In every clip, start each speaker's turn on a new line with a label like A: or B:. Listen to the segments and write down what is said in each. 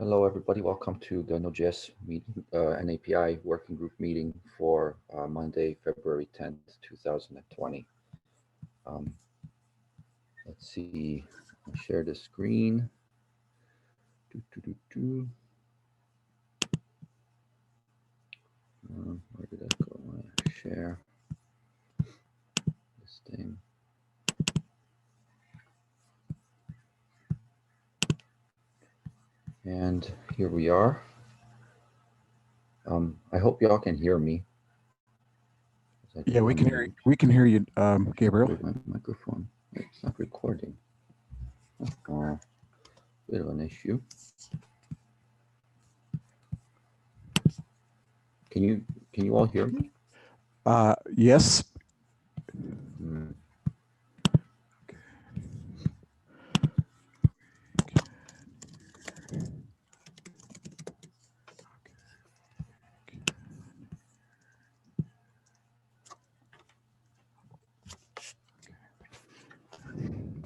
A: Hello, everybody. Welcome to the Node.js N-API working group meeting for Monday, February 10th, 2020. Let's see. I'll share the screen. Where did that go? I share this thing. And here we are. I hope y'all can hear me.
B: Yeah, we can hear you. We can hear you, Gabriel.
A: My microphone. It's not recording. Bit of an issue. Can you all hear me?
B: Yes.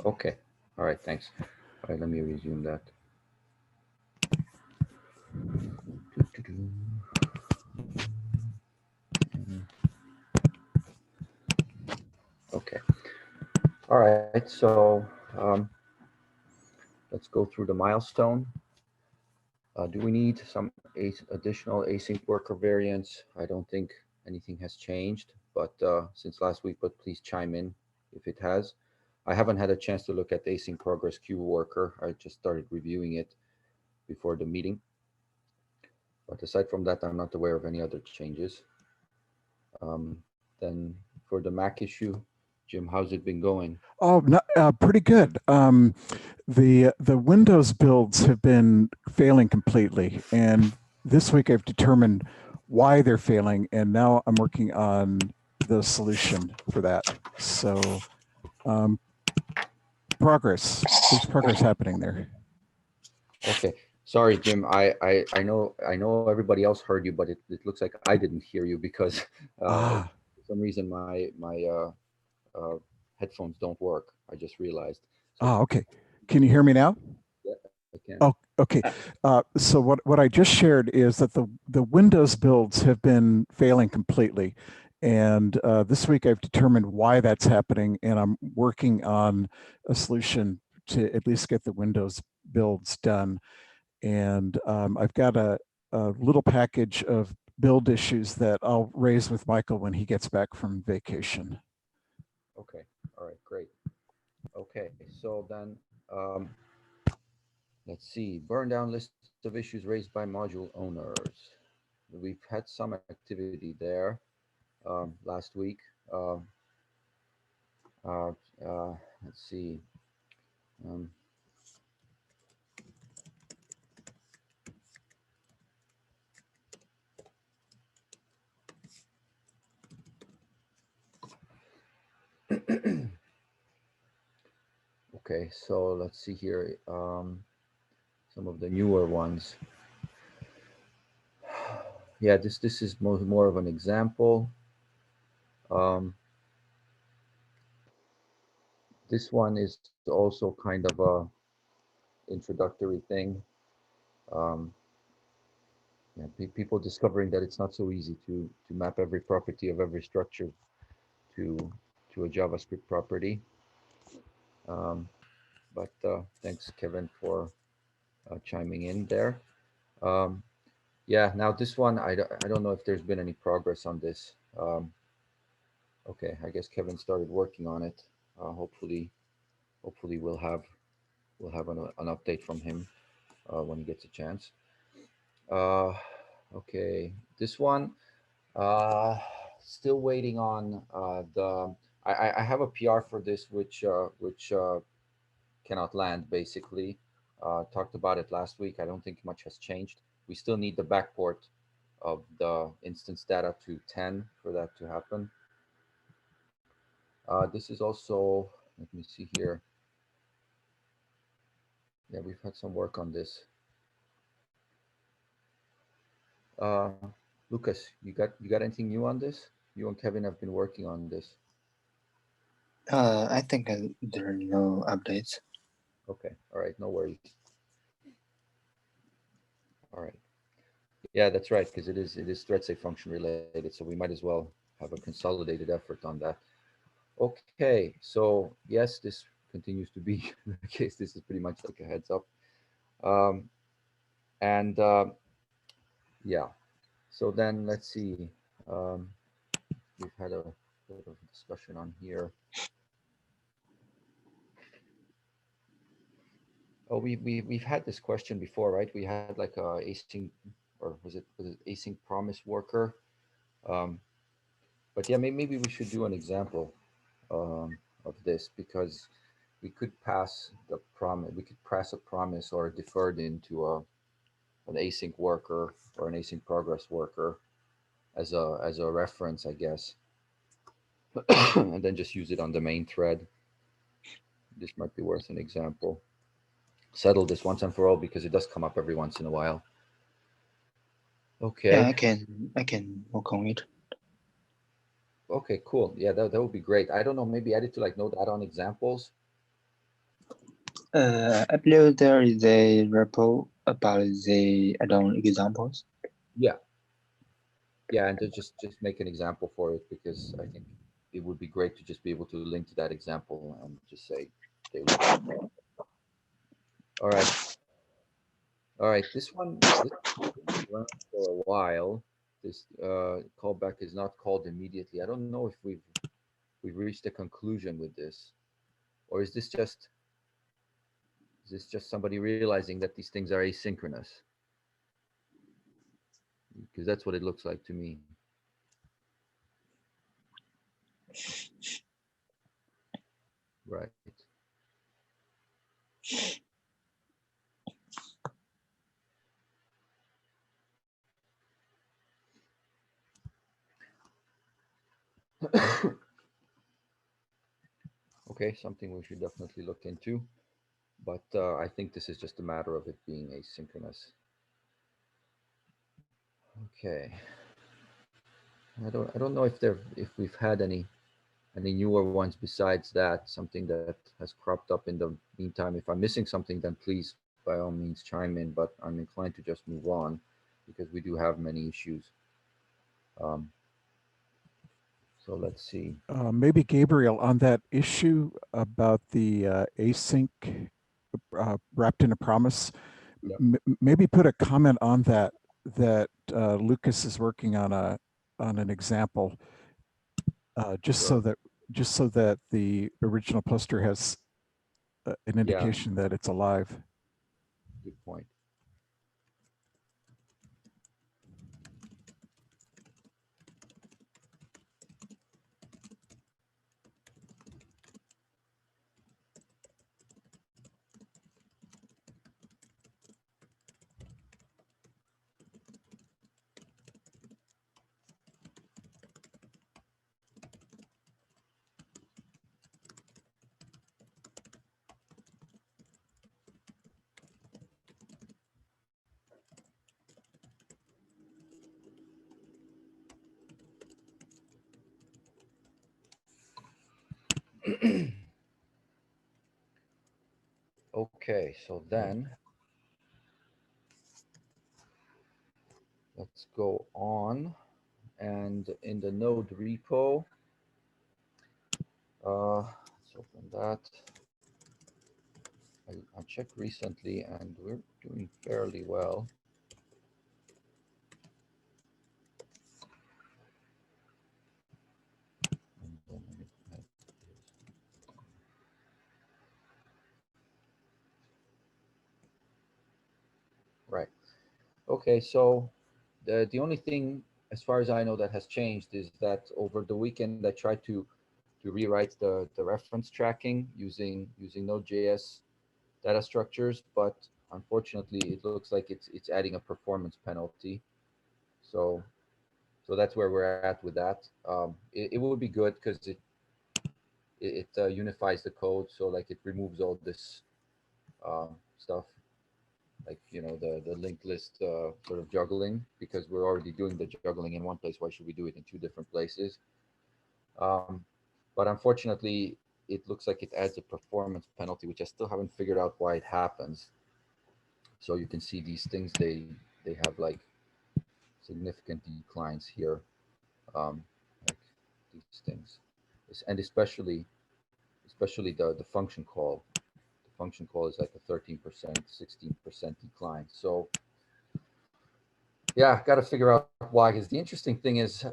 A: Okay. All right. Thanks. All right. Let me resume that. Okay. All right. So let's go through the milestone. Do we need some additional async worker variants? I don't think anything has changed, but since last week, but please chime in if it has. I haven't had a chance to look at the async progress queue worker. I just started reviewing it before the meeting. But aside from that, I'm not aware of any other changes. Then for the Mac issue, Jim, how's it been going?
B: Oh, pretty good. The Windows builds have been failing completely, and this week I've determined why they're failing, and now I'm working on the solution for that. So, progress. There's progress happening there.
A: Okay. Sorry, Jim. I know everybody else heard you, but it looks like I didn't hear you because for some reason my headphones don't work. I just realized. So,
B: okay. Can you hear me now?
A: Yeah, I can.
B: Oh, okay. So what I just shared is that the Windows builds have been failing completely. And this week I've determined why that's happening, and I'm working on a solution to at least get the Windows builds done. And I've got a little package of build issues that I'll raise with Michael when he gets back from vacation.
A: Okay. All right. Great. Okay. So then let's see. Burn down list of issues raised by module owners. We've had some activity there last week. Let's see. Okay, so let's see here. Some of the newer ones. Yeah, this is more of an example. This one is also kind of a introductory thing. Yeah, people discovering that it's not so easy to map every property of every structure to a JavaScript property. But thanks, Kevin, for chiming in there. Yeah, now this one, I don't know if there's been any progress on this. Okay, I guess Kevin started working on it. Hopefully we'll have an update from him when he gets a chance. Okay, this one, still waiting on I have a PR for this, which cannot land basically. Talked about it last week. I don't think much has changed. We still need the backport of the instance data to 10 for that to happen. This is also, let me see here. Yeah, we've had some work on this. Lucas, you got anything new on this? You and Kevin have been working on this.
C: I think there are no updates.
A: Okay, all right, no worries. All right. Yeah, that's right, because it is thread safe function related, so we might as well have a consolidated effort on that. Okay, so yes, this continues to be the case. This is pretty much like a heads up. Um, and yeah, so then let's see. Um, we've had a bit of discussion on here. Oh, we've had this question before, right? We had like a async, or was it async promise worker? Um, but yeah, maybe we should do an example of this, because we could pass the promise. We could pass a promise or deferred into an async worker or an async progress worker as a reference, I guess, and then just use it on the main thread. This might be worth an example. Settle this once and for all, because it does come up every once in a while.
C: Yeah,
A: Okay.
C: I can work on it.
A: Okay, cool. Yeah, that would be great. I don't know, maybe add it to like node add-on examples.
C: I believe there is a repo about the add-on examples.
A: Yeah, yeah, and to just make an example for it, because I think it would be great to just be able to link to that example and just say they look. All right, all right. This has been around for a while. This callback is not called immediately. I don't know if we've reached a conclusion with this, or is this just somebody realizing that these things are asynchronous? Because that's what it looks like to me. Right. Okay, something we should definitely look into. But I think this is just a matter of it being asynchronous. Okay. I don't know if we've had any newer ones besides that. Something that has cropped up in the meantime. If I'm missing something, then please by all means chime in. But I'm inclined to just move on, because we do have many issues. Um, so let's see.
B: Maybe Gabriel, on that issue about the async wrapped in a promise,
A: Yep.
B: maybe put a comment on that Lucas is working on an example, just
A: Sure.
B: so that the original poster has an
A: Yeah.
B: indication that it's alive.
A: Good point. Okay. So then let's go on, and in the node repo, let's open that. I checked recently, and we're doing fairly well. And then let me add this. Right. Okay. So the only thing, as far as I know, that has changed is that over the weekend I tried to rewrite the reference tracking using Node.js data structures, but unfortunately it looks like it's adding a performance penalty. So that's where we're at with that. It would be good, because it unifies the code, so like it removes all this stuff, like the linked list sort of juggling, because we're already doing the juggling in one place. Why should we do it in two different places? um, but unfortunately it looks like it adds a performance penalty, which I still haven't figured out why it happens. So you can see these things, they they have like significant declines here, like these things, and especially the function call. The function call is like a 13%, 16% decline. So yeah, got to figure out why. Because the interesting thing is,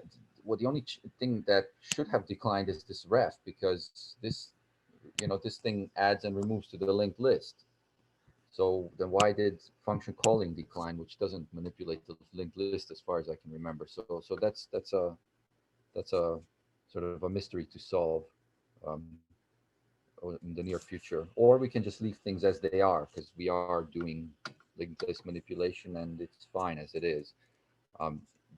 A: well, the only thing that should have declined is this ref, because this, this thing adds and removes to the linked list. So then why did function calling decline, which doesn't manipulate the linked list as far as I can remember? So that's a sort of a mystery to solve um, in the near future. Or we can just leave things as they are, because we are doing linked list manipulation and it's fine as it is.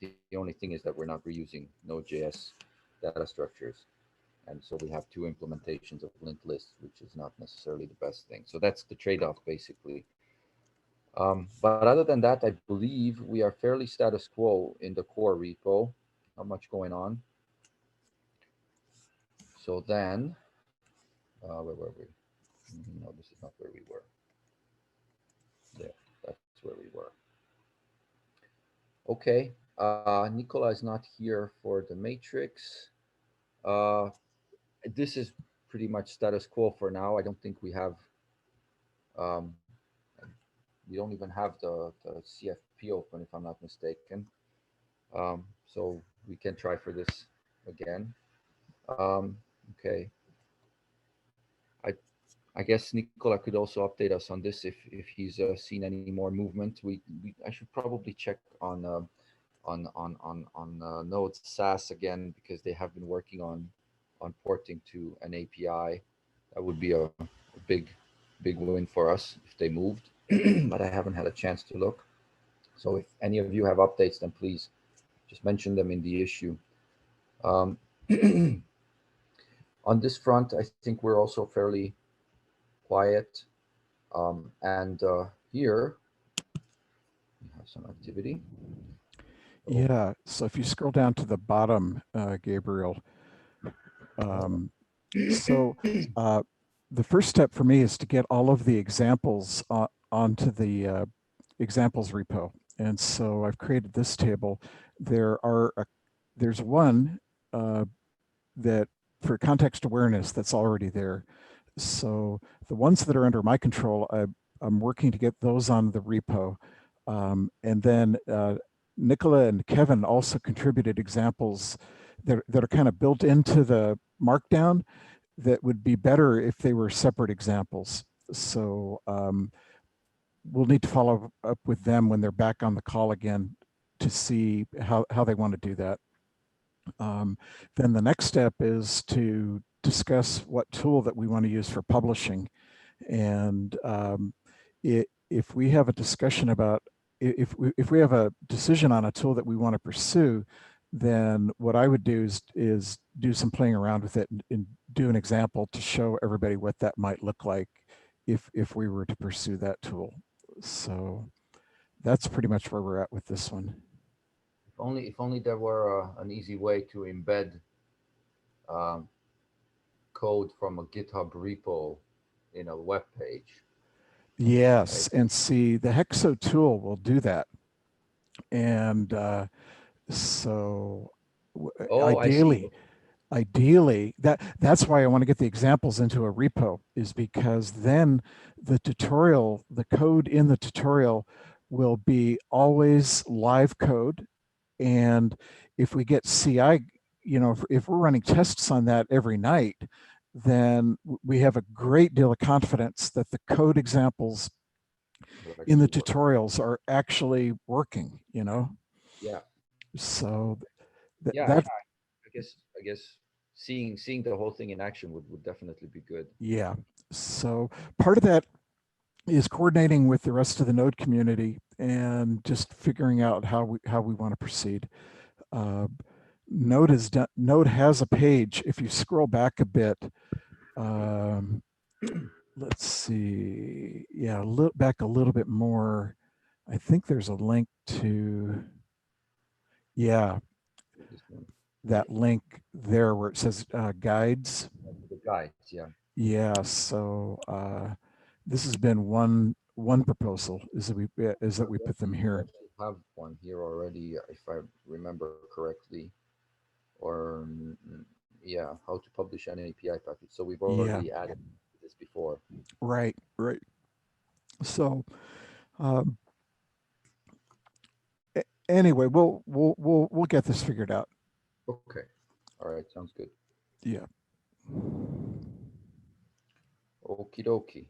A: The only thing is that we're not reusing Node.js data structures. And so we have two implementations of linked lists, which is not necessarily the best thing. So that's the trade-off, basically. But other than that, I believe we are fairly status quo in the core repo. Not much going on. So then, where were we? No, this is not where we were. There, that's where we were. Okay, Nicola is not here for the matrix. Uh, this is pretty much status quo for now. I don't think we have, um, we don't even have the CFP open, if I'm not mistaken. So we can try for this again. Okay. I guess Nicola could also update us on this if he's seen any more movement. I should probably check on Node SAS again, because they have been working on porting to an API. That would be a big win for us if they moved, but I haven't had a chance to look. So if any of you have updates, then please just mention them in the issue. Um, on this front, I think we're also fairly quiet. And here we have some activity.
B: Yeah, so if you scroll down to the bottom, Gabriel, so the first step for me is to get all of the examples onto the examples repo. And so I've created this table. There's one that for context awareness that's already there. So the ones that are under my control, I'm working to get those on the repo. And then Nicola and Kevin also contributed examples that are kind of built into the markdown that would be better if they were separate examples. So we'll need to follow up with them when they're back on the call again to see how they want to do that. Then the next step is to discuss what tool that we want to use for publishing. And if we have a discussion about, if we have a decision on a tool that we want to pursue, then what I would do is do some playing around with it and do an example to show everybody what that might look like if we were to pursue that tool. So that's pretty much where we're at with this one.
A: If only there were an easy way to embed code from a GitHub repo in a web page.
B: Yes, right? And see, the Hexo tool will do that. And so ideally, that's why I want to get the examples into a repo, is because then the code in the tutorial will be always live code. And if we get CI, if we're running tests on that every night, then we have a great deal of confidence that the code examples in the tutorials are actually working,
A: Yeah.
B: So
A: I guess seeing the whole thing in action would definitely be good.
B: Yeah. So part of that is coordinating with the rest of the Node community and just figuring out how we want to proceed. Node has a page. If you scroll back a bit, let's see. Yeah, back a little bit more. I think there's a link to, that link there where it says guides.
A: The guides, yeah.
B: Yeah. So this has been one proposal is that we put them here.
A: have one here already, if I remember correctly, or yeah, how to publish an API package. So we've
B: Yeah,
A: already added this before.
B: right, right. So um, anyway, we'll get this figured out.
A: Okay. All right. Sounds good.
B: Yeah.
A: Okie dokie.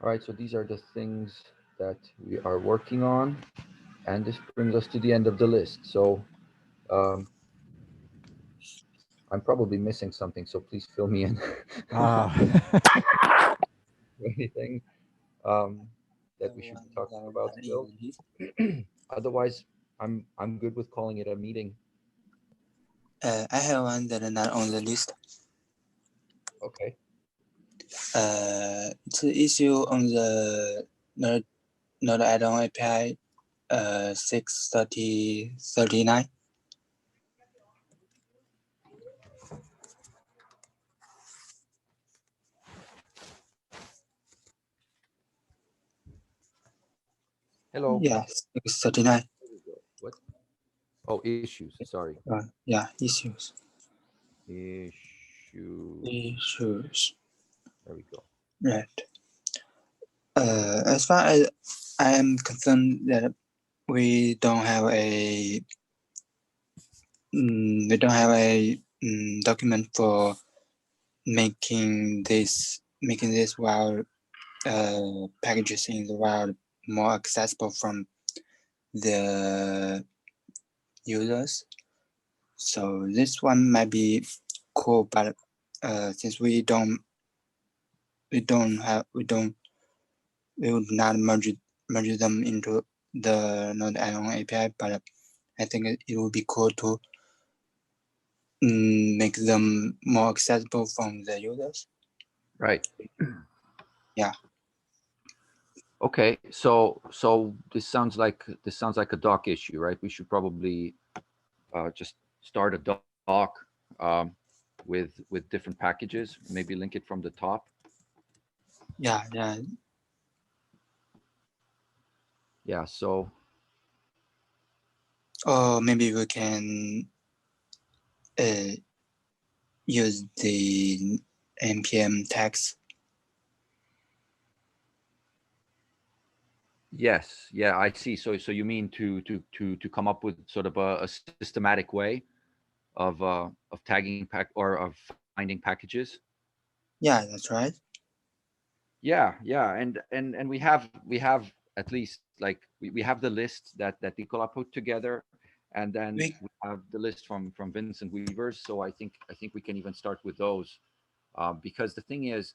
A: All right. So these are the things that we are working on. And this brings us to the end of the list. So um, I'm probably missing something. So please fill me in.
B: Ah.
A: Anything that we should be talking about still.
C: list.
A: Otherwise, I'm good with calling it a meeting.
C: I have one that is not on the list.
A: Okay.
C: It's an issue on the Node add-on API 6.30.39.
A: Hello.
C: Yeah, 6.39.
A: There we go. What? Oh, issues. Sorry.
C: Yeah, issues.
A: Issue.
C: Issues.
A: There we go.
C: Right. As far as I am concerned, that we don't have a document for making this wild packages in the wild more accessible from the users. So this one might be cool, but since we would not merge them into the Node add-on API, but I think it would be cool to make them more accessible from the users.
A: Right.
C: Yeah.
A: Okay. So this sounds like a doc issue, right? We should probably just start a doc with different packages. Maybe link it from the top.
C: Yeah.
A: Yeah. So
C: Or maybe we can use the npm tags.
A: yes. Yeah. I see. So you mean to come up with sort of a systematic way of tagging or of finding packages.
C: Yeah, that's right.
A: Yeah, and we have at least like we have the list that Nicola put together, and then
C: We
A: we have the list from Vincent Weavers. So I think we can even start with those, because the thing is,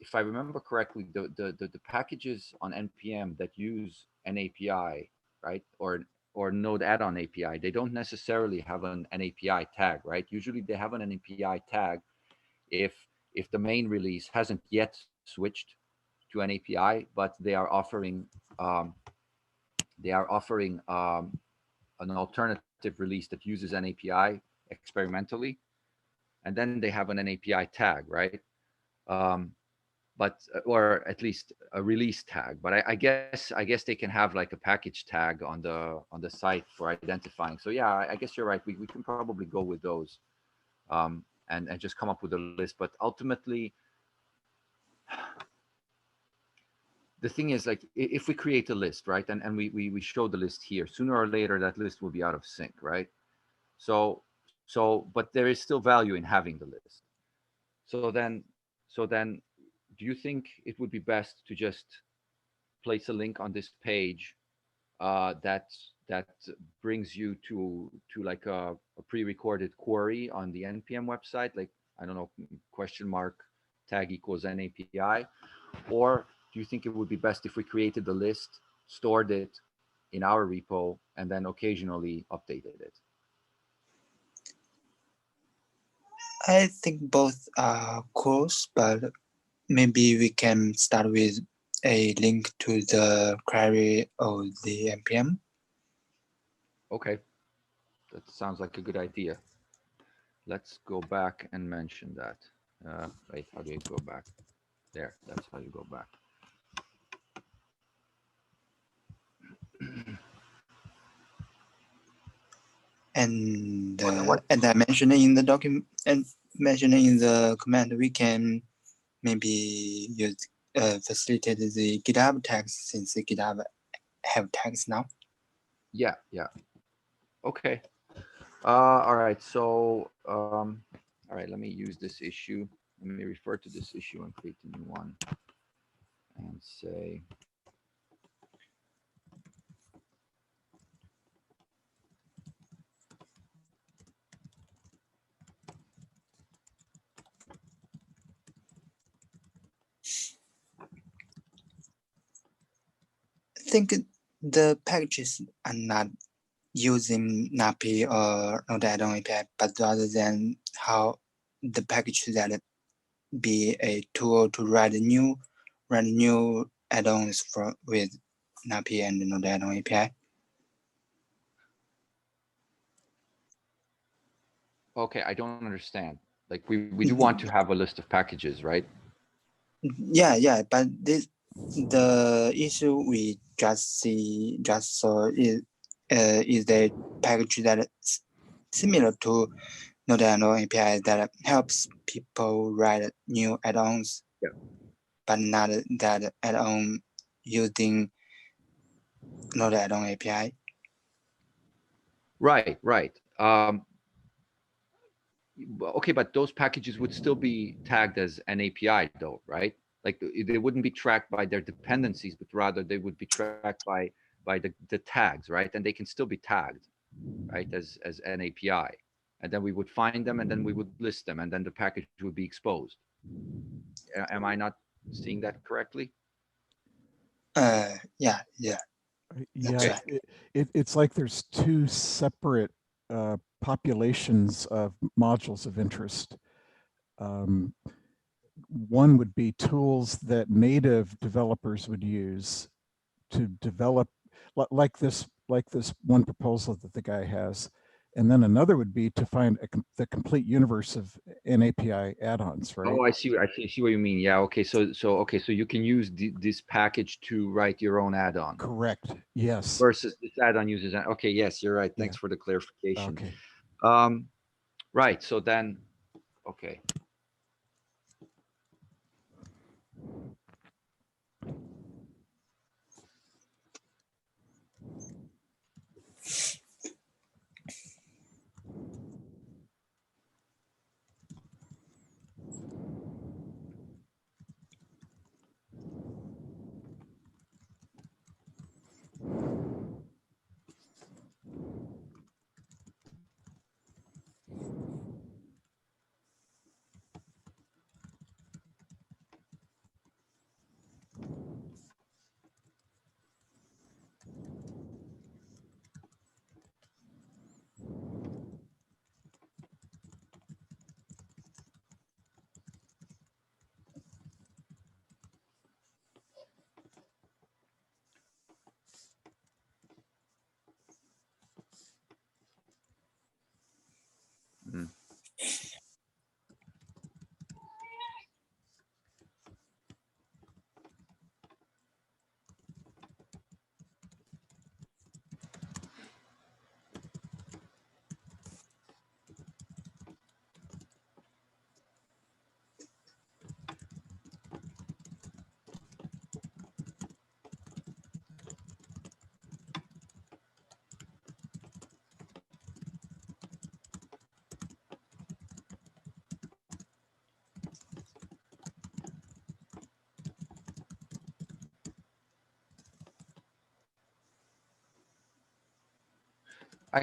A: if I remember correctly, the packages on npm that use an API, right, or Node add-on API, they don't necessarily have an API tag, right? Usually they have an API tag if the main release hasn't yet switched to an API, but um, they are offering an alternative release that uses an API experimentally, and then they have an API tag, right? Um, but or at least a release tag. But I guess they can have like a package tag on the site for identifying. So yeah, I guess you're right. We can probably go with those, and just come up with a list. But ultimately, the thing is, like, if we create a list, right, and we show the list here, sooner or later that list will be out of sync, right? So but there is still value in having the list. So then do you think it would be best to just place a link on this page that brings you to like a pre-recorded query on the npm website, like, I don't know, question mark tag equals NAPI? Or do you think it would be best if we created the list, stored it in our repo, and then occasionally updated it?
C: I think both are cool, but maybe we can start with a link to the query of the npm.
A: Okay, that sounds like a good idea. Let's go back and mention that. Wait, how do you go back? There, that's how you go back.
C: And as I mentioned in the document and mentioned in the command, we can maybe use facilitate the GitHub tags since the GitHub have tags now.
A: Yeah. Okay. All right. So, all right. Let me use this issue. Let me refer to this issue and create a new one, and say.
C: I think the packages are not using N-API or Node.js N-API, but rather than how the package that be a tool to write new add-ons for with N-API and Node.js N-API.
A: Okay, I don't understand. Like we do want to have a list of packages, right?
C: Yeah, but the issue we just saw is a package that is similar to Node.js API that helps people write new add-ons,
A: Yeah.
C: but not that add-on using Node.js API.
A: Right. Okay, but those packages would still be tagged as an API though, right? Like they wouldn't be tracked by their dependencies, but rather they would be tracked by the tags, right? And they can still be tagged, right, as an API. And then we would find them and then we would list them and then the package would be exposed. Am I not seeing that correctly?
C: Yeah.
B: Yeah,
C: right.
B: it's like there's two separate populations of modules of interest. One would be tools that native developers would use to develop, like this one proposal that the guy has. And then another would be to find the complete universe of N-API add-ons, right?
A: Oh, I see what you mean. Yeah. Okay. So you can use this package to write your own add-on.
B: Correct. Yes.
A: Versus this add-on uses. Okay. Yes, you're right. Thanks for the clarification.
B: Okay.
A: Right. So then, okay. Mm. I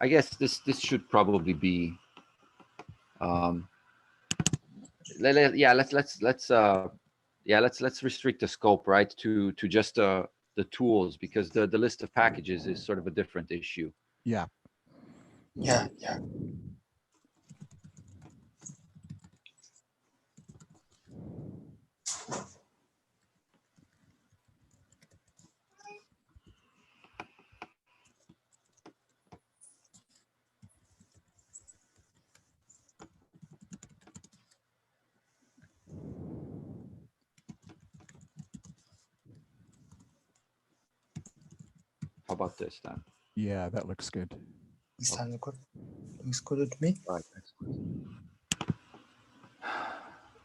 A: guess this should probably be let's restrict the scope, right, to just the tools, because the list of packages is sort of a different issue.
B: Yeah.
A: How about this then?
B: Yeah, that looks good.
C: Sounds good. Looks good to me.
A: All right, excellent.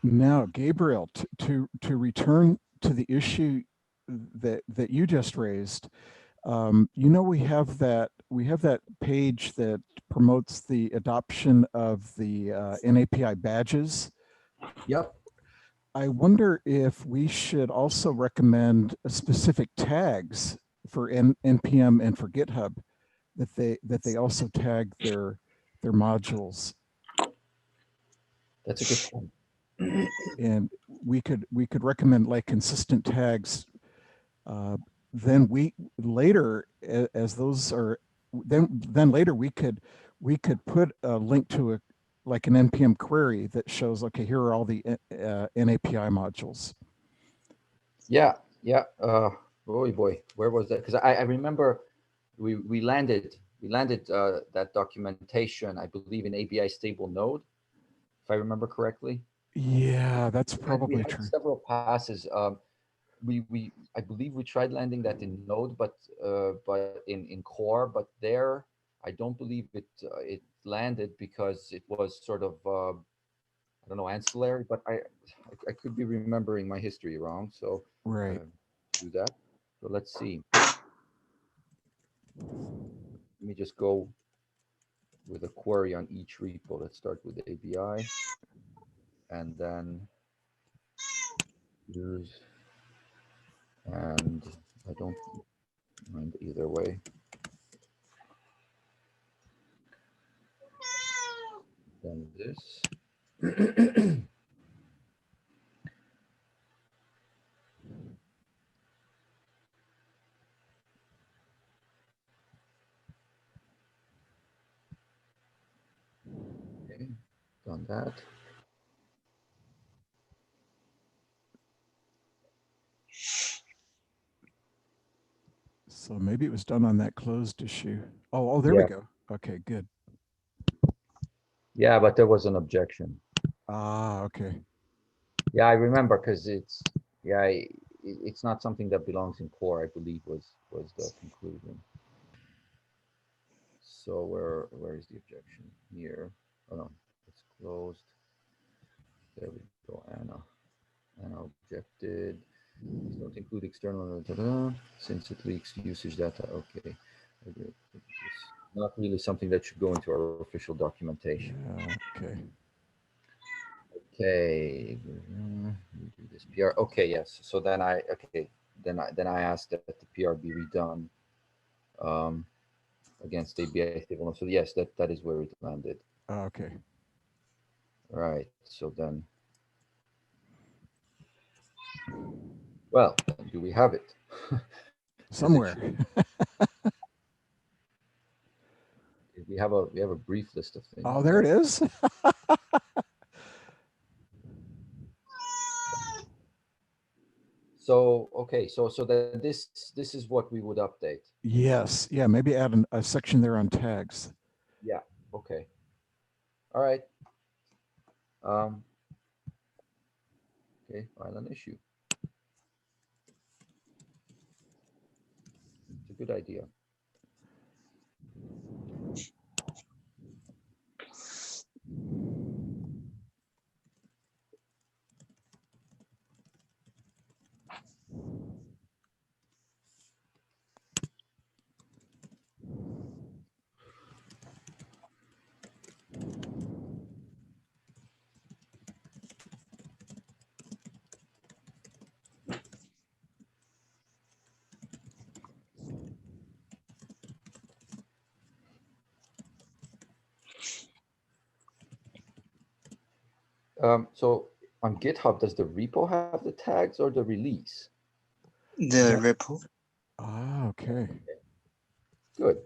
B: Now, Gabriel, to return to the issue that you just raised, we have that page that promotes the adoption of the N-API badges.
A: Yep.
B: I wonder if we should also recommend specific tags for NPM and for GitHub that they also tag their modules.
A: That's a good point.
B: And we could recommend like consistent tags. Then we later, as those are, then later we could put a link to like an npm query that shows, okay, here are all the NAPI modules.
A: Yeah. Boy, where was that? Because I remember we landed that documentation, I believe, in ABI stable node, if I remember correctly.
B: Yeah, that's
A: We
B: probably
A: had
B: true.
A: several passes. I believe we tried landing that in Node, but in core, but there I don't believe it landed because it was sort of I don't know, ancillary. But I could be remembering my history wrong, so
B: Right.
A: do that. So let's see. Let me just go with a query on each repo. Let's start with ABI, and then use, and I don't mind either way. Then this. Okay, done that.
B: So maybe it was done on that closed issue. Oh, there
A: Yeah.
B: we go. Okay, good.
A: Yeah, but there was an objection.
B: Ah, okay.
A: Yeah, I remember because it's not something that belongs in core, I believe was the conclusion. So where is the objection? Here. Oh no, it's closed. There we go, Anna. Anna objected. Please don't include external since it leaks usage data. Okay. It's not really something that should go into our official documentation.
B: Yeah, okay.
A: Okay, we do this PR. Okay, yes. So then I asked that the PR be redone against ABI stable. So yes, that is where it landed.
B: Okay.
A: Right. So then, well, do we have it?
B: Somewhere.
A: We have a brief list of things.
B: Oh, there it is.
A: So okay, so that this is what we would update.
B: Yes. Yeah, maybe add a section there on tags.
A: Yeah. Okay. All right. Um, okay. File an issue. It's a good idea. So on GitHub, does the repo have the tags or the release?
C: The repo.
B: Ah, okay.
A: Good.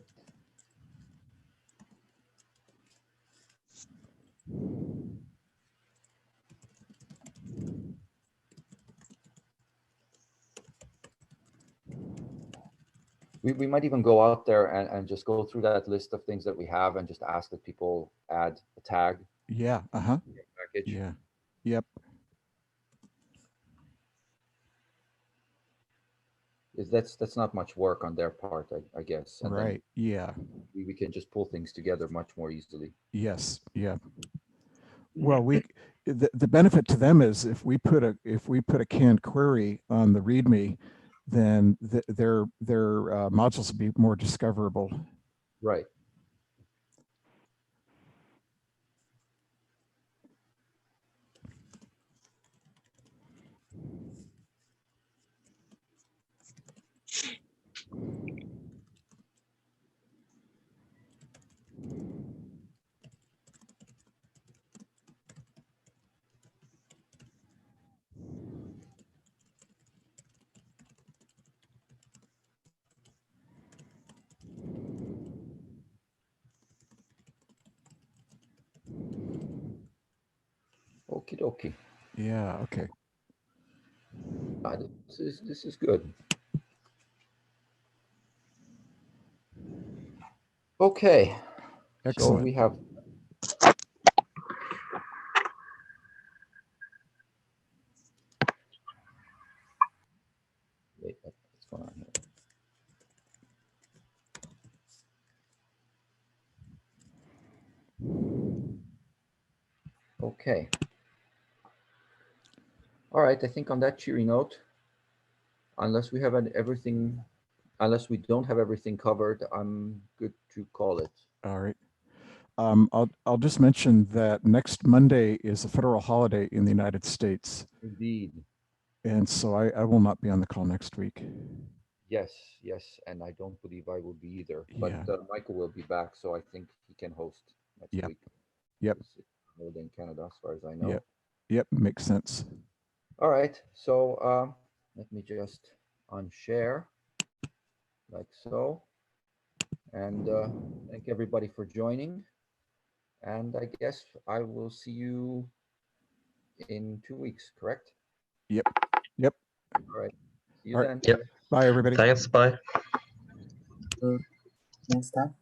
A: We might even go out there and just go through that list of things that we have and just ask that people add a tag.
B: Yeah. Uh-huh.
A: Package.
B: Yeah. Yep.
A: That's not much work on their part, I guess. And
B: Right. Yeah.
A: then we can just pull things together much more easily.
B: Yes. Yeah. Well, the benefit to them is if we put a canned query on the README, then their modules will be more discoverable.
A: Right. Okie dokie.
B: Yeah. Okay.
A: This is good. Okay.
B: Excellent.
A: So we have. Wait, what's going on here? Okay. All right. I think on that cheery note, unless we have everything, unless we don't have everything covered, I'm good to call it.
B: All right. I'll just mention that next Monday is a federal holiday in the United States,
A: Indeed.
B: and so I will not be on the call next week.
A: Yes, yes, and I don't believe I will be either.
B: Yeah.
A: But Michael will be back, so I think he can host next
B: Yep.
A: week.
B: Yep.
A: It's holiday in Canada, as far as I know.
B: Yep. Yep. Makes sense.
A: All right. So let me just unshare like so, and thank everybody for joining. And I guess I will see you in 2 weeks. Correct?
B: Yep. Yep.
A: All right. See you
B: All right.
A: then.
D: Yep.
B: Bye, everybody.
D: Thanks. Bye.
C: Next time.